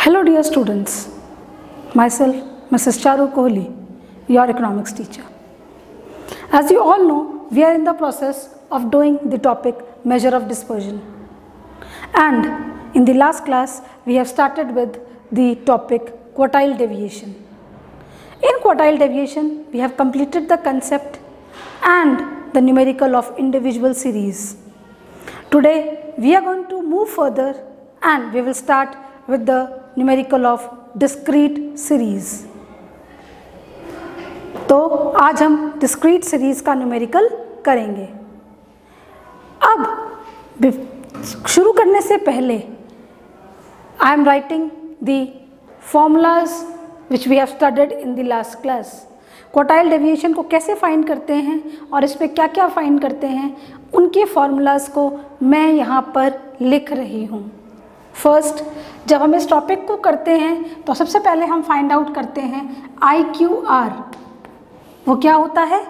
Hello dear students, myself Mrs. Charu Kohli, your economics teacher. As you all know, we are in the process of doing the topic measure of dispersion. And in the last class, we have started with the topic quartile deviation. In quartile deviation, we have completed the concept and the numerical of individual series. Today, we are going to move further and we will start with the numerical of discrete series. तो आज हम discrete series का numerical करेंगे। अब शुरू करने से पहले I am writing the formulas which we have studied in the last class. Quartile deviation को कैसे फाइंड करते हैं और इसमें क्या क्या फाइंड करते हैं, उनके फॉर्मूलाज को मैं यहाँ पर लिख रही हूँ। फर्स्ट, जब हम इस टॉपिक को करते हैं तो सबसे पहले हम फाइंड आउट करते हैं IQR। वो क्या होता है?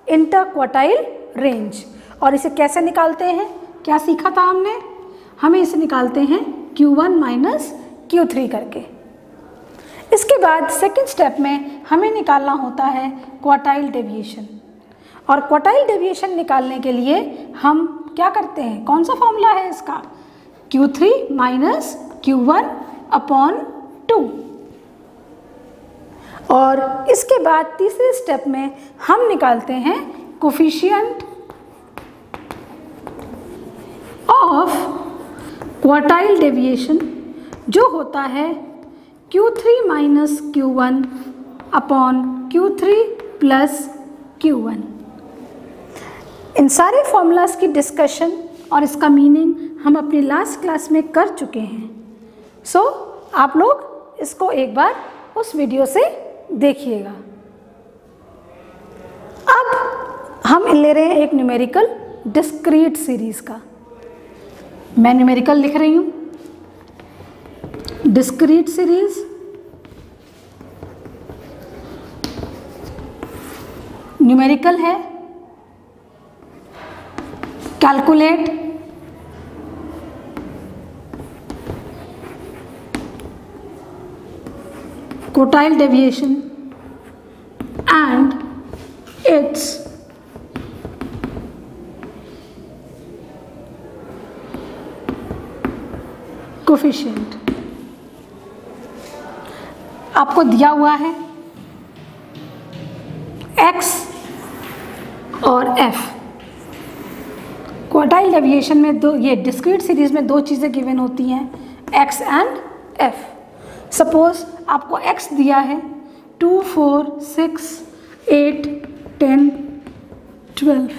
Inter quartile range. और इसे कैसे निकालते हैं? क्या सीखा था हमने? हमें इसे निकालते हैं Q1 माइनस Q3 करके। इसके बाद सेकेंड स्टेप में हमें निकालना होता है क्वार्टाइल डेविएशन। और क्वार्टाइल डेविएशन निकालने के लिए हम क्या करते हैं? कौन सा फॉर्मूला है इसका? Q3 minus Q1 upon 2। और इसके बाद तीसरे स्टेप में हम निकालते हैं कोफिशिएंट ऑफ क्वार्टाइल डेविएशन, जो होता है Q3 minus Q1 upon Q3 plus Q1। इन सारे फॉर्मूलाज की डिस्कशन और इसका मीनिंग हम अपनी लास्ट क्लास में कर चुके हैं। सो आप लोग इसको एक बार उस वीडियो से देखिएगा। अब हम ले रहे हैं एक न्यूमेरिकल डिस्क्रीट सीरीज का। मैं न्यूमेरिकल लिख रही हूँ, डिस्क्रीट सीरीज। न्यूमेरिकल है calculate quartile deviation and its coefficient। आपको दिया हुआ है x और f। क्वार्टाइल डेविएशन में दो, ये डिस्क्रीट सीरीज में दो चीज़ें गिवन होती हैं, x एंड f। सपोज आपको x दिया है 2, 4, 6, 8, 10, 12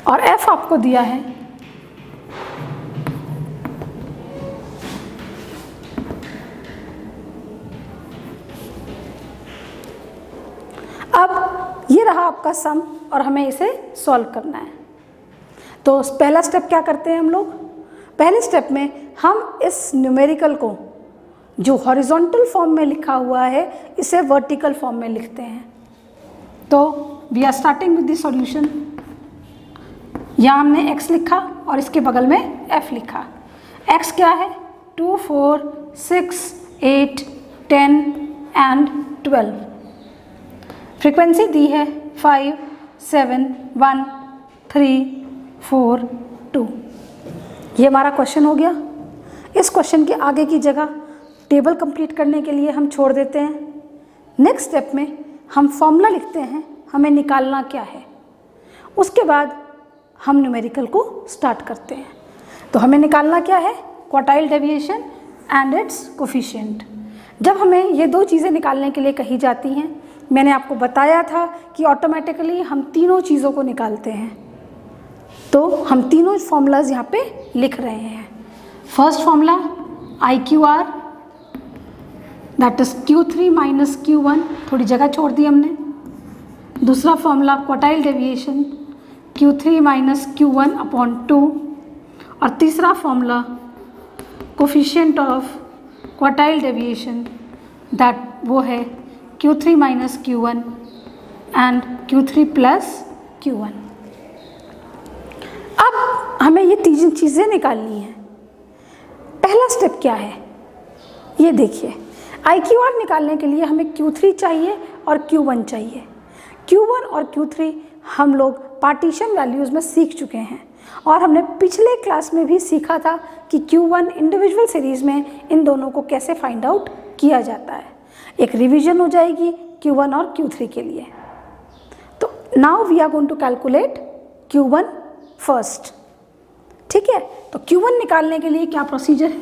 और f आपको दिया है अब ये रहा आपका सम और हमें इसे सॉल्व करना है। तो पहला स्टेप क्या करते हैं हम लोग? पहले स्टेप में हम इस न्यूमेरिकल को जो हॉरिजॉन्टल फॉर्म में लिखा हुआ है इसे वर्टिकल फॉर्म में लिखते हैं। तो we are starting with the solution. यहाँ हमने x लिखा और इसके बगल में f लिखा। x क्या है? 2, 4, 6, 8, 10 एंड 12। फ्रीक्वेंसी दी है 5, 7, 1, 3, 4, 2। ये हमारा क्वेश्चन हो गया। इस क्वेश्चन के आगे की जगह टेबल कंप्लीट करने के लिए हम छोड़ देते हैं। नेक्स्ट स्टेप में हम फॉर्मूला लिखते हैं, हमें निकालना क्या है। उसके बाद हम न्यूमेरिकल को स्टार्ट करते हैं। तो हमें निकालना क्या है? Quartile deviation and it's coefficient. जब हमें ये दो चीज़ें निकालने के लिए कही जाती हैं, मैंने आपको बताया था कि ऑटोमेटिकली हम तीनों चीज़ों को निकालते हैं। तो हम तीनों फॉर्मूलाज यहाँ पे लिख रहे हैं। First formula IQR, that is Q3 minus Q1, थोड़ी जगह छोड़ दी हमने। दूसरा formula quartile deviation Q3 minus Q1 upon 2। और तीसरा formula coefficient of quartile deviation, that वो है Q3 minus Q1 and Q3 plus Q1। अब हमें ये तीन चीज़ें निकालनी हैं। पहला स्टेप क्या है? ये देखिए IQR निकालने के लिए हमें Q3 चाहिए और Q1 चाहिए। Q1 और Q3 हम लोग पार्टीशन वैल्यूज़ में सीख चुके हैं और हमने पिछले क्लास में भी सीखा था कि Q1 इंडिविजुअल सीरीज़ में इन दोनों को कैसे फाइंड आउट किया जाता है। एक रिवीजन हो जाएगी Q1 और Q3 के लिए। तो now we are going to calculate Q1 first. ठीक है, तो Q1 निकालने के लिए क्या प्रोसीजर है?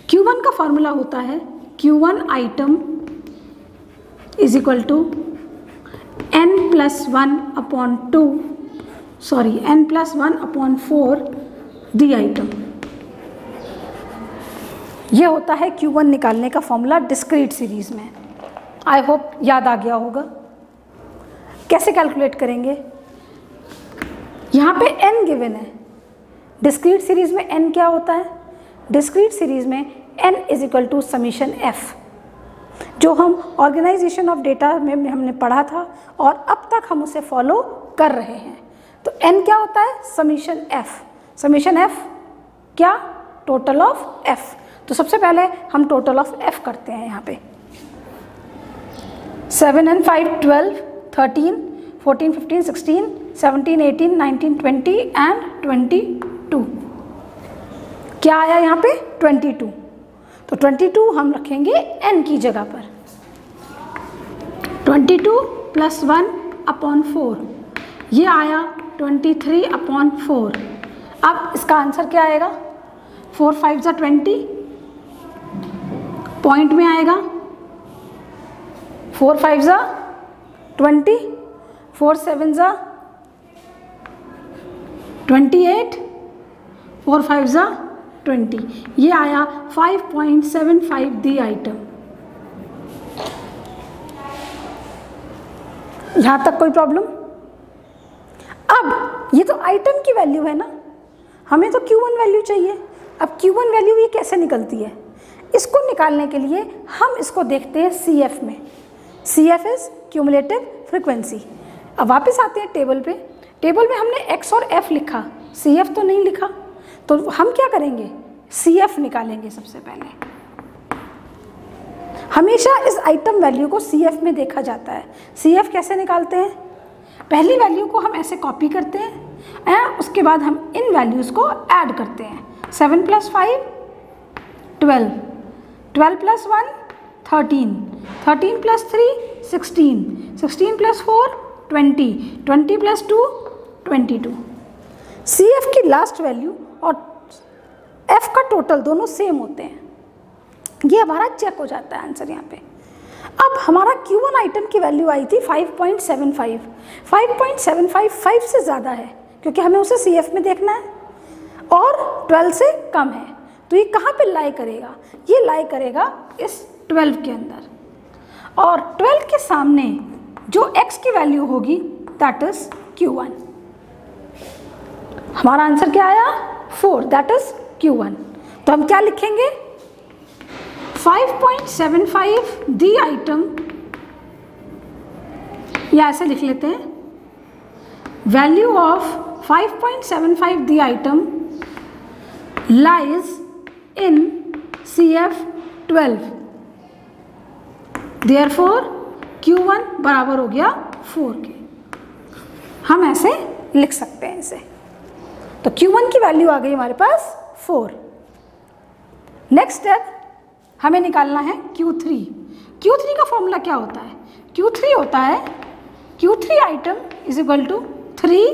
Q1 का फॉर्मूला होता है Q1 item is equal to n+1/4 the item. ये होता है Q1 निकालने का फॉर्मूला डिस्क्रीट सीरीज में। आई होप याद आ गया होगा। कैसे कैलकुलेट करेंगे? यहाँ पे n गिवन है। डिस्क्रीट सीरीज में n क्या होता है? डिस्क्रीट सीरीज में n is equal to summation f, जो हम ऑर्गेनाइजेशन ऑफ डेटा में हमने पढ़ा था और अब तक हम उसे फॉलो कर रहे हैं। तो n क्या होता है? Summation f। समीशन f क्या? Total of f। तो सबसे पहले हम टोटल ऑफ f करते हैं। यहाँ पे 7 and 5 12 13 14 15 16 17 18 19 20 and 22। क्या आया यहाँ पे? 22। तो 22 हम रखेंगे n की जगह पर। 22 + 1/4 ये आया 23/4। अब इसका आंसर क्या आएगा? 4 5 = 20, पॉइंट में आएगा 4 5 = 20, 4 7 = 28, 4 5 = 20। ये आया 5.75 दी आइटम। यहाँ तक कोई प्रॉब्लम? अब ये तो आइटम की वैल्यू है ना, हमें तो Q1 वैल्यू चाहिए। अब Q1 वैल्यू ये कैसे निकलती है? इसको निकालने के लिए हम इसको देखते हैं CF में। CF is cumulative frequency. अब वापस आते हैं टेबल पे। टेबल में हमने X और F लिखा, CF तो नहीं लिखा। तो हम क्या करेंगे? CF निकालेंगे सबसे पहले। हमेशा इस आइटम वैल्यू को CF में देखा जाता है। CF कैसे निकालते हैं? पहली वैल्यू को हम ऐसे कॉपी करते हैं, उसके बाद हम इन वैल्यूज़ को ऐड करते हैं। 7 + 5 12, 12 + 1 13, 13 + 3 16, 16 + 4 20, 20 + 2 22। CF की लास्ट वैल्यू और F का टोटल दोनों सेम होते हैं। ये हमारा चेक हो जाता है आंसर यहाँ पे। अब हमारा Q1 आइटम की वैल्यू आई थी 5.75। 5.75 5 से ज़्यादा है क्योंकि हमें उसे CF में देखना है और 12 से कम है। तो ये कहाँ पे लाई करेगा? ये लाई करेगा इस 12 के अंदर, और 12 के सामने जो x की वैल्यू होगी दैट इज Q1। हमारा आंसर क्या आया? 4, दैट इज Q1। तो हम क्या लिखेंगे? 5.75 दी आइटम, या ऐसे लिख लेते हैं, value of 5.75 the item lies in CF12। Therefore Q1 बराबर हो गया 4 के। हम ऐसे लिख सकते हैं इसे। तो Q1 की वैल्यू आ गई हमारे पास 4। नेक्स्ट स्टेप हमें निकालना है Q3। Q3 का फॉर्मूला क्या होता है? Q3 होता है Q3 item is equal to 3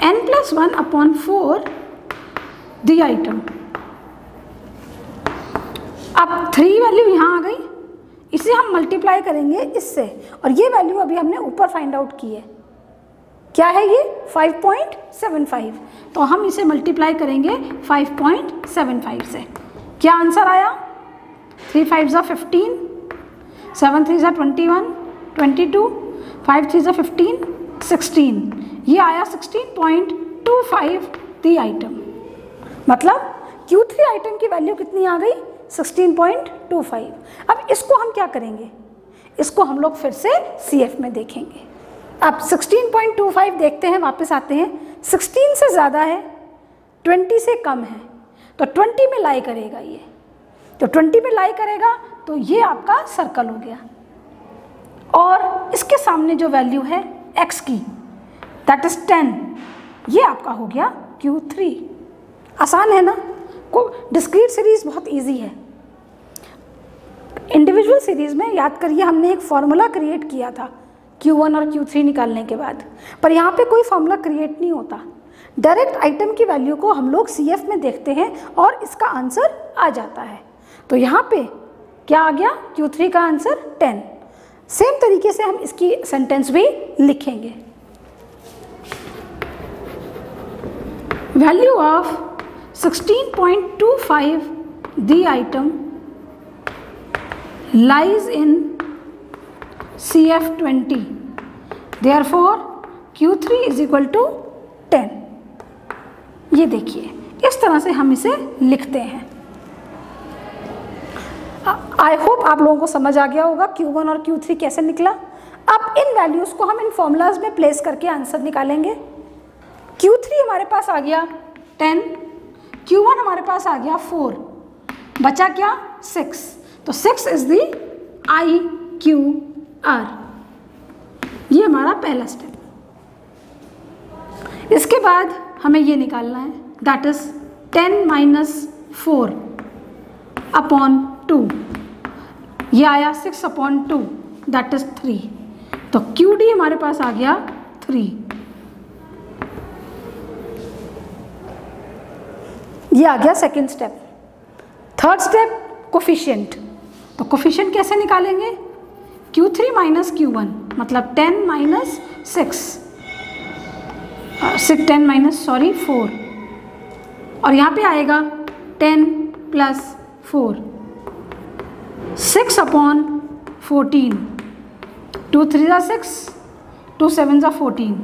n+1/4 the item. अब 3 वैल्यू यहाँ आ गई, इसे हम मल्टीप्लाई करेंगे इससे, और ये वैल्यू अभी हमने ऊपर फाइंड आउट की है। क्या है ये? 5.75। तो हम इसे मल्टीप्लाई करेंगे 5.75 से। क्या आंसर आया? 3 5 = 15, 7 3 = 21, 22, 5 3 = 15, 16। ये आया 16.25 दी आइटम। मतलब Q3 आइटम की वैल्यू कितनी आ गई? 16.25। अब इसको हम क्या करेंगे? इसको हम लोग फिर से CF में देखेंगे। अब 16.25 देखते हैं, वापस आते हैं। 16 से ज़्यादा है, 20 से कम है, तो 20 में लाई करेगा ये। तो 20 में लाई करेगा तो ये आपका सर्कल हो गया, और इसके सामने जो वैल्यू है x की दैट इज 10, ये आपका हो गया Q3। आसान है ना, को डिस्क्रीट सीरीज बहुत इजी है। इंडिविजुअल सीरीज में याद करिए हमने एक फॉर्मूला क्रिएट किया था Q1 और Q3 निकालने के बाद, पर यहाँ पे कोई फॉर्मूला क्रिएट नहीं होता, डायरेक्ट आइटम की वैल्यू को हम लोग CF में देखते हैं और इसका आंसर आ जाता है। तो यहाँ पे क्या आ गया, Q3 का आंसर 10। सेम तरीके से हम इसकी सेंटेंस भी लिखेंगे। Value of 16.25 the item lies in CF20, therefore Q3 is equal to 10। ये देखिए इस तरह से हम इसे लिखते हैं। आई होप आप लोगों को समझ आ गया होगा Q1 और Q3 कैसे निकला। अब इन वैल्यूज़ को हम इन फॉर्मूलाज में प्लेस करके आंसर निकालेंगे। Q3 हमारे पास आ गया 10, Q1 हमारे पास आ गया 4, बचा क्या 6, तो 6 इज दी IQR। ये हमारा पहला स्टेप। इसके बाद हमें ये निकालना है दैट इज 10 माइनस 4 अपॉन 2, ये आया 6 अपॉन 2 दैट इज 3, तो QD हमारे पास आ गया 3। ये आ गया second step. Third step coefficient, तो कोफिशिएंट कैसे निकालेंगे, Q3 माइनस Q1 मतलब 10 माइनस 10 माइनस 4, और यहाँ पे आएगा 10 प्लस 4, 6 अपॉन 14, 2 3 ज़ा 6, 2 7 ज़ा 14,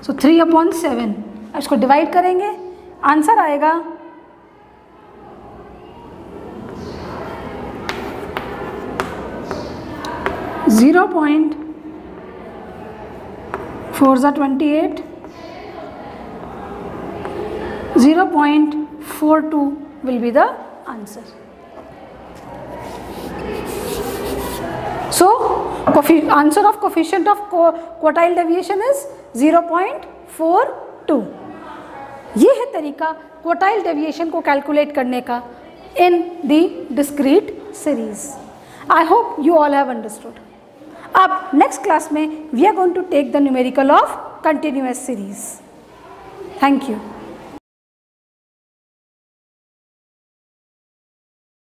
सो 3 अपॉन 7। इसको डिवाइड करेंगे, आंसर आएगा 0.4 ज़ा 28, 0.42 will be the answer. So answer of coefficient of quartile deviation is 0.42. ये है तरीका क्वार्टाइल डेविएशन को कैलकुलेट करने का in the discrete series. I hope you all have understood. अब नेक्स्ट क्लास में we are going to take the numerical of continuous series. Thank you.